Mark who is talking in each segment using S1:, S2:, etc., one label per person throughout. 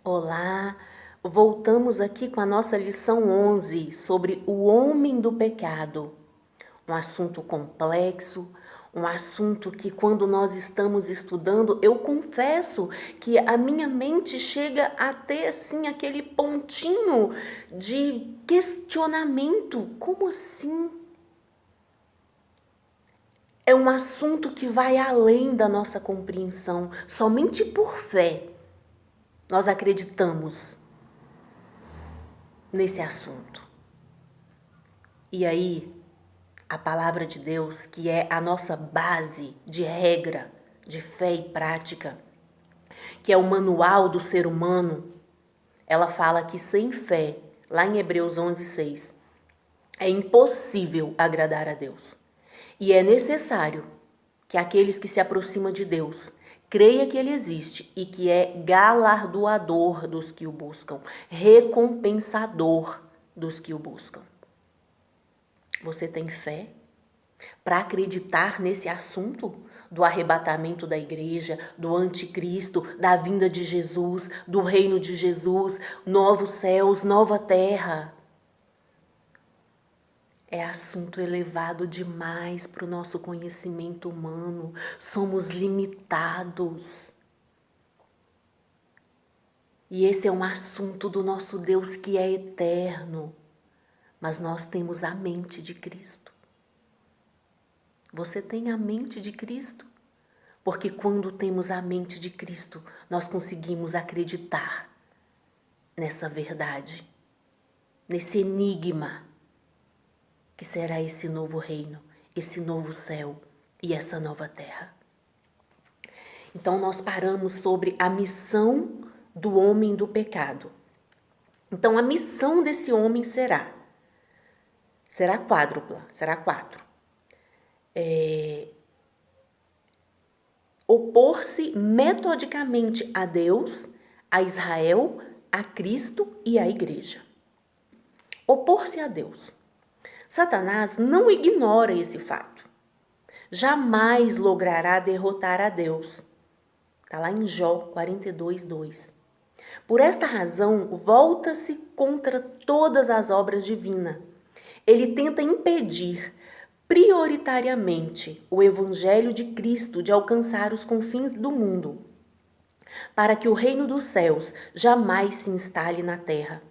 S1: Olá, voltamos aqui com a nossa lição 11 sobre o homem do pecado. Um assunto complexo, um assunto que quando nós estamos estudando, eu confesso que a minha mente chega a ter assim aquele pontinho de questionamento. Como assim? É um assunto que vai além da nossa compreensão. Somente por fé nós acreditamos nesse assunto. E aí, a palavra de Deus, que é a nossa base de regra, de fé e prática, que é o manual do ser humano, ela fala que sem fé, lá em Hebreus 11:6, é impossível agradar a Deus. E é necessário que aqueles que se aproximam de Deus creia que Ele existe e que é galardoador dos que o buscam, recompensador dos que o buscam. Você tem fé para acreditar nesse assunto do arrebatamento da igreja, do anticristo, da vinda de Jesus, do reino de Jesus, novos céus, nova terra? É assunto elevado demais para o nosso conhecimento humano. Somos limitados. E esse é um assunto do nosso Deus que é eterno. Mas nós temos a mente de Cristo. Você tem a mente de Cristo? Porque quando temos a mente de Cristo, nós conseguimos acreditar nessa verdade, nesse enigma que será esse novo reino, esse novo céu e essa nova terra. Então nós paramos sobre a missão do homem do pecado. Então a missão desse homem será quádrupla, será 4. Opor-se metodicamente a Deus, a Israel, a Cristo e à igreja. Opor-se a Deus. Satanás não ignora esse fato. Jamais logrará derrotar a Deus. Está lá em Jó 42:2. Por esta razão, volta-se contra todas as obras divinas. Ele tenta impedir prioritariamente o evangelho de Cristo de alcançar os confins do mundo, para que o reino dos céus jamais se instale na terra.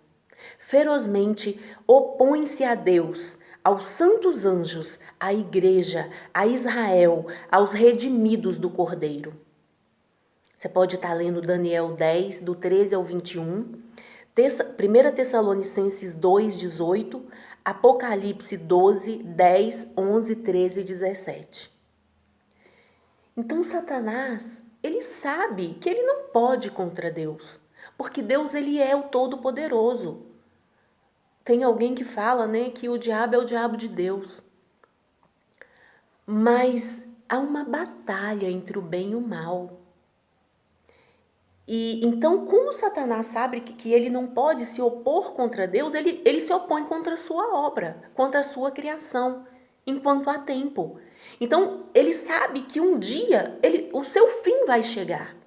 S1: Ferozmente opõe-se a Deus, aos santos anjos, à igreja, a Israel, aos redimidos do Cordeiro. Você pode estar lendo Daniel 10, do 13 ao 21, 1 Tessalonicenses 2, 18, Apocalipse 12, 10, 11, 13 e 17. Então Satanás, ele sabe que ele não pode contra Deus, porque Deus ele é o Todo-Poderoso. Tem alguém que fala, que o diabo é o diabo de Deus. Mas há uma batalha entre o bem e o mal. E então, como Satanás sabe que ele não pode se opor contra Deus, ele se opõe contra a sua obra, contra a sua criação, enquanto há tempo. Então, ele sabe que um dia o seu fim vai chegar.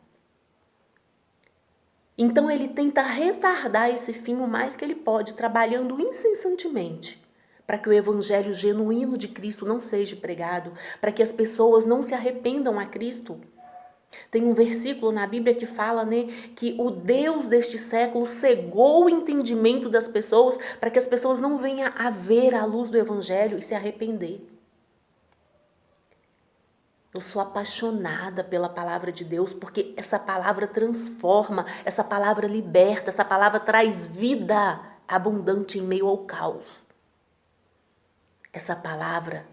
S1: Então, ele tenta retardar esse fim o mais que ele pode, trabalhando incessantemente, para que o evangelho genuíno de Cristo não seja pregado, para que as pessoas não se arrependam a Cristo. Tem um versículo na Bíblia que fala, que o Deus deste século cegou o entendimento das pessoas para que as pessoas não venham a ver a luz do Evangelho e se arrepender. Eu sou apaixonada pela palavra de Deus porque essa palavra transforma, essa palavra liberta, essa palavra traz vida abundante em meio ao caos. Essa palavra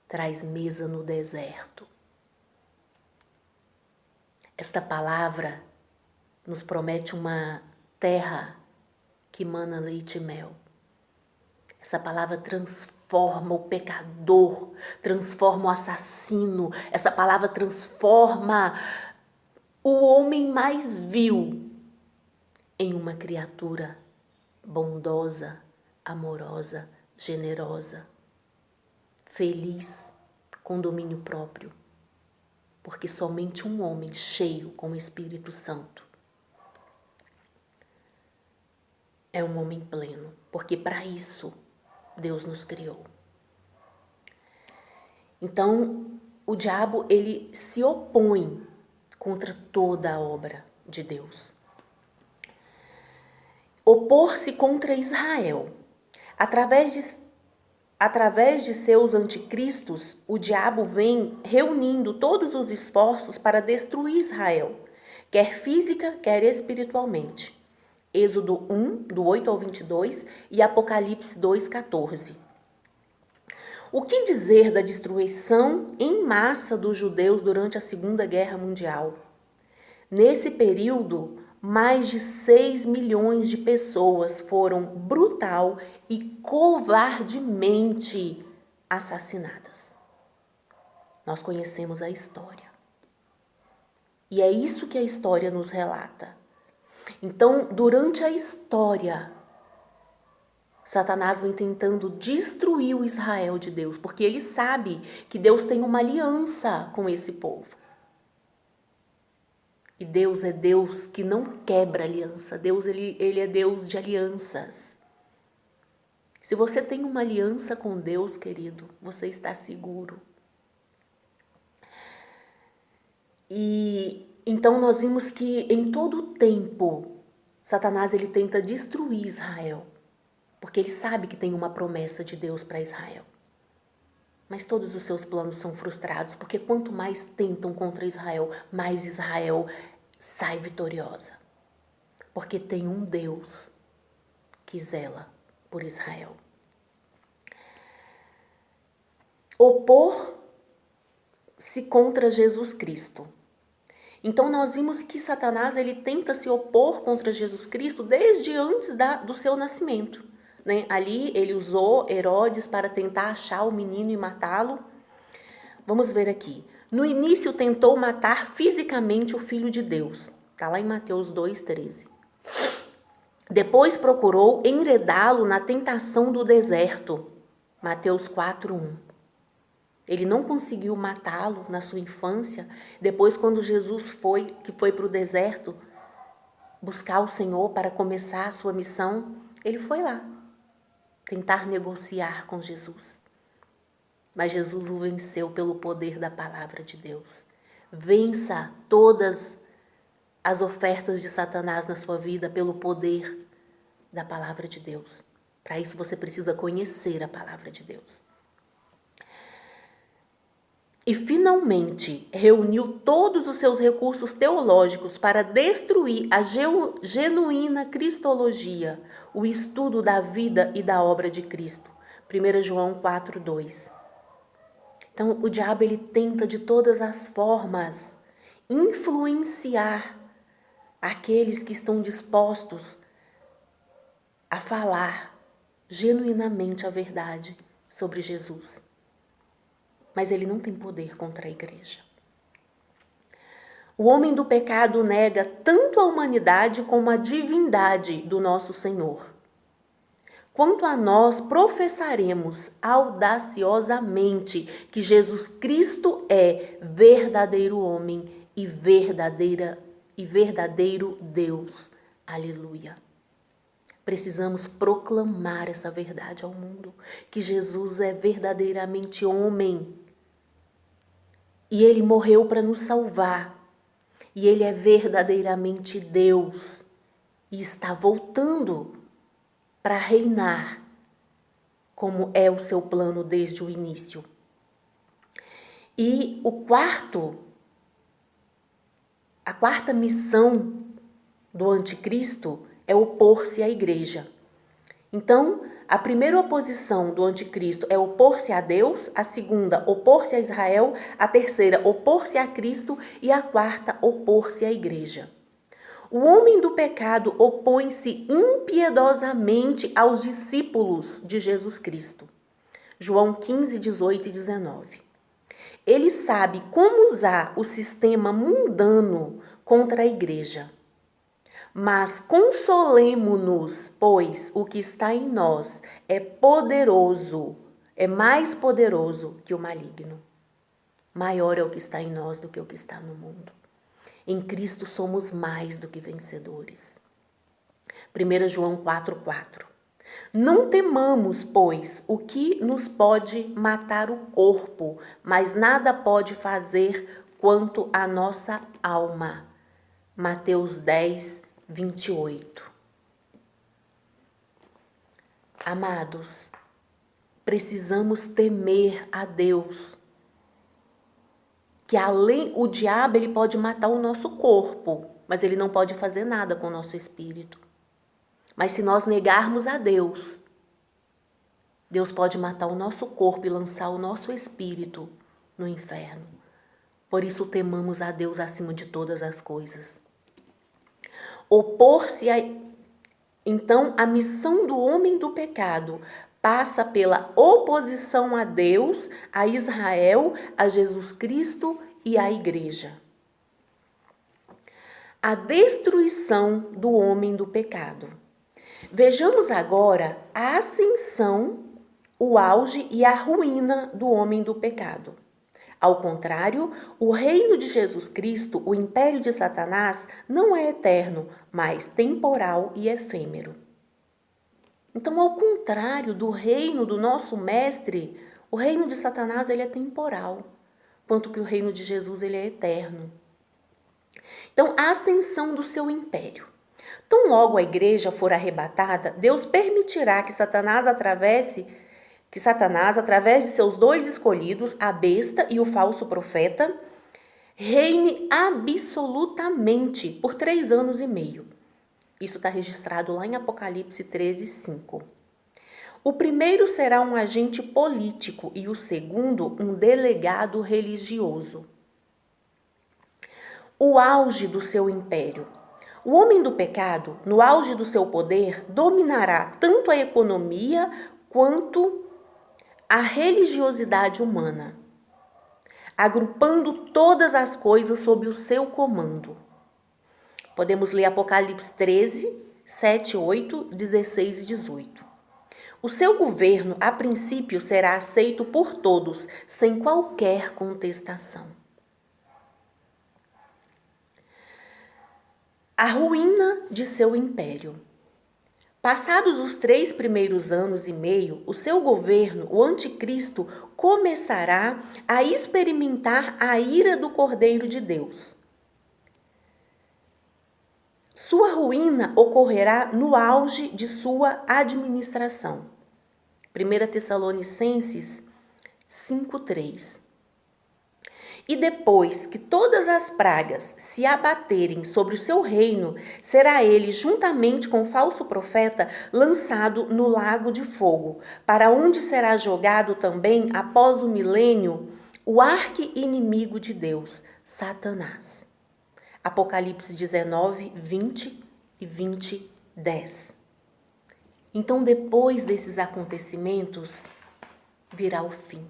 S1: traz mesa no deserto. Esta palavra nos promete uma terra que mana leite e mel. Essa palavra transforma o pecador, transforma o assassino. Essa palavra transforma o homem mais vil em uma criatura bondosa, amorosa, generosa, feliz, com domínio próprio. Porque somente um homem cheio com o Espírito Santo é um homem pleno, porque para isso Deus nos criou. Então, o diabo, ele se opõe contra toda a obra de Deus. Opor-se contra Israel. Através de seus anticristos, o diabo vem reunindo todos os esforços para destruir Israel, quer física, quer espiritualmente. Êxodo 1, do 8 ao 22 e Apocalipse 2, 14. O que dizer da destruição em massa dos judeus durante a Segunda Guerra Mundial? Nesse período, mais de 6 milhões de pessoas foram brutal e covardemente assassinadas. Nós conhecemos a história. E é isso que a história nos relata. Então, durante a história, Satanás vem tentando destruir o Israel de Deus, porque ele sabe que Deus tem uma aliança com esse povo. E Deus é Deus que não quebra aliança. Deus, ele é Deus de alianças. Se você tem uma aliança com Deus, querido, você está seguro. E então nós vimos que em todo o tempo, Satanás ele tenta destruir Israel. Porque ele sabe que tem uma promessa de Deus para Israel. Mas todos os seus planos são frustrados, porque quanto mais tentam contra Israel, mais Israel sai vitoriosa. Porque tem um Deus que zela por Israel. Opor-se contra Jesus Cristo. Então nós vimos que Satanás ele tenta se opor contra Jesus Cristo desde antes do seu nascimento. Ali ele usou Herodes para tentar achar o menino e matá-lo. Vamos ver aqui. No início tentou matar fisicamente o Filho de Deus. Está lá em Mateus 2,13. Depois procurou enredá-lo na tentação do deserto. Mateus 4,1. Ele não conseguiu matá-lo na sua infância. Depois, quando Jesus foi para o deserto buscar o Senhor para começar a sua missão, ele foi lá tentar negociar com Jesus. Mas Jesus o venceu pelo poder da palavra de Deus. Vença todas as ofertas de Satanás na sua vida pelo poder da palavra de Deus. Para isso você precisa conhecer a palavra de Deus. E finalmente reuniu todos os seus recursos teológicos para destruir a genuína cristologia, o estudo da vida e da obra de Cristo. 1 João 4,2. Então, o diabo ele tenta de todas as formas influenciar aqueles que estão dispostos a falar genuinamente a verdade sobre Jesus. Mas ele não tem poder contra a igreja. O homem do pecado nega tanto a humanidade como a divindade do nosso Senhor. Quanto a nós, professaremos audaciosamente que Jesus Cristo é verdadeiro homem e verdadeiro Deus. Aleluia. Precisamos proclamar essa verdade ao mundo, que Jesus é verdadeiramente homem. E ele morreu para nos salvar. E ele é verdadeiramente Deus. E está voltando para reinar, como é o seu plano desde o início. E a quarta missão do anticristo é opor-se à igreja. Então, a primeira oposição do anticristo é opor-se a Deus, a segunda, opor-se a Israel, a terceira, opor-se a Cristo e a quarta, opor-se à igreja. O homem do pecado opõe-se impiedosamente aos discípulos de Jesus Cristo. João 15, 18 e 19. Ele sabe como usar o sistema mundano contra a igreja. Mas consolemo-nos, pois o que está em nós é mais poderoso que o maligno. Maior é o que está em nós do que o que está no mundo. Em Cristo somos mais do que vencedores. 1 João 4,4. Não temamos, pois, o que nos pode matar o corpo, mas nada pode fazer quanto a nossa alma. Mateus 10, 28. Amados, precisamos temer a Deus. Que além o diabo, ele pode matar o nosso corpo, mas ele não pode fazer nada com o nosso espírito. Mas se nós negarmos a Deus, Deus pode matar o nosso corpo e lançar o nosso espírito no inferno. Por isso temamos a Deus acima de todas as coisas. Então, a missão do homem do pecado passa pela oposição a Deus, a Israel, a Jesus Cristo e à igreja. A destruição do homem do pecado. Vejamos agora a ascensão, o auge e a ruína do homem do pecado. Ao contrário, o reino de Jesus Cristo, o império de Satanás, não é eterno, mas temporal e efêmero. Então, ao contrário do reino do nosso mestre, o reino de Satanás ele é temporal, enquanto que o reino de Jesus ele é eterno. Então, a ascensão do seu império. Tão logo a igreja for arrebatada, Deus permitirá que Satanás, através de seus dois escolhidos, a besta e o falso profeta, reine absolutamente por 3 anos e meio. Isso está registrado lá em Apocalipse 13, 5. O primeiro será um agente político e o segundo um delegado religioso. O auge do seu império. O homem do pecado, no auge do seu poder, dominará tanto a economia quanto a religiosidade humana, agrupando todas as coisas sob o seu comando. Podemos ler Apocalipse 13, 7, 8, 16 e 18. O seu governo, a princípio, será aceito por todos, sem qualquer contestação. A ruína de seu império. Passados os 3 primeiros anos e meio, o seu governo, o anticristo, começará a experimentar a ira do Cordeiro de Deus. Sua ruína ocorrerá no auge de sua administração. 1 Tessalonicenses 5:3. E depois que todas as pragas se abaterem sobre o seu reino, será ele, juntamente com o falso profeta, lançado no lago de fogo, para onde será jogado também, após o milênio, o arqui-inimigo de Deus, Satanás. Apocalipse 19, 20 e 20, 10. Então, depois desses acontecimentos, virá o fim.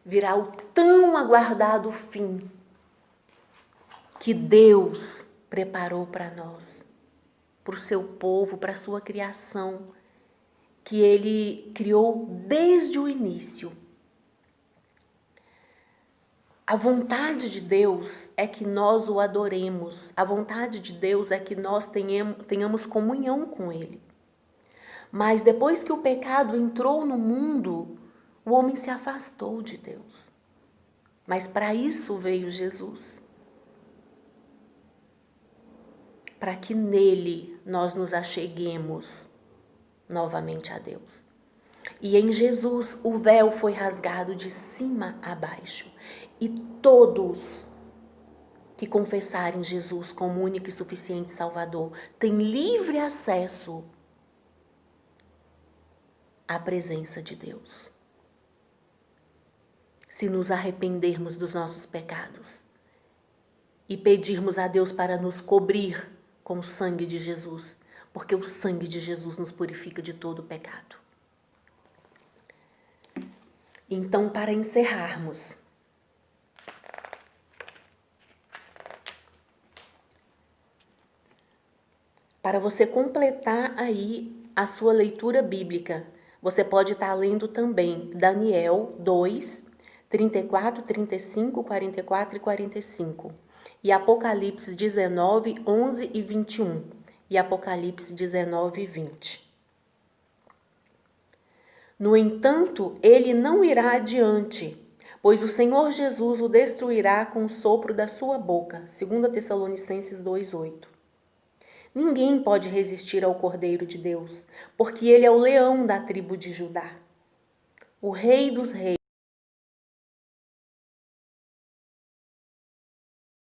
S1: Virá o tão aguardado fim que Deus preparou para nós, para o seu povo, para a sua criação, que Ele criou desde o início. A vontade de Deus é que nós o adoremos, a vontade de Deus é que nós tenhamos comunhão com Ele. Mas depois que o pecado entrou no mundo, o homem se afastou de Deus. Mas para isso veio Jesus. Para que nele nós nos acheguemos novamente a Deus. E em Jesus o véu foi rasgado de cima a baixo. E todos que confessarem Jesus como único e suficiente Salvador têm livre acesso à presença de Deus. Se nos arrependermos dos nossos pecados e pedirmos a Deus para nos cobrir com o sangue de Jesus, porque o sangue de Jesus nos purifica de todo o pecado. Então, para encerrarmos, para você completar aí a sua leitura bíblica, você pode estar lendo também Daniel 2, 34, 35, 44 e 45. E Apocalipse 19, 11 e 21. E e Apocalipse 19, 20. No entanto, ele não irá adiante, pois o Senhor Jesus o destruirá com o sopro da sua boca. 2 Tessalonicenses 2:8. Ninguém pode resistir ao Cordeiro de Deus, porque ele é o leão da tribo de Judá, o Rei dos Reis.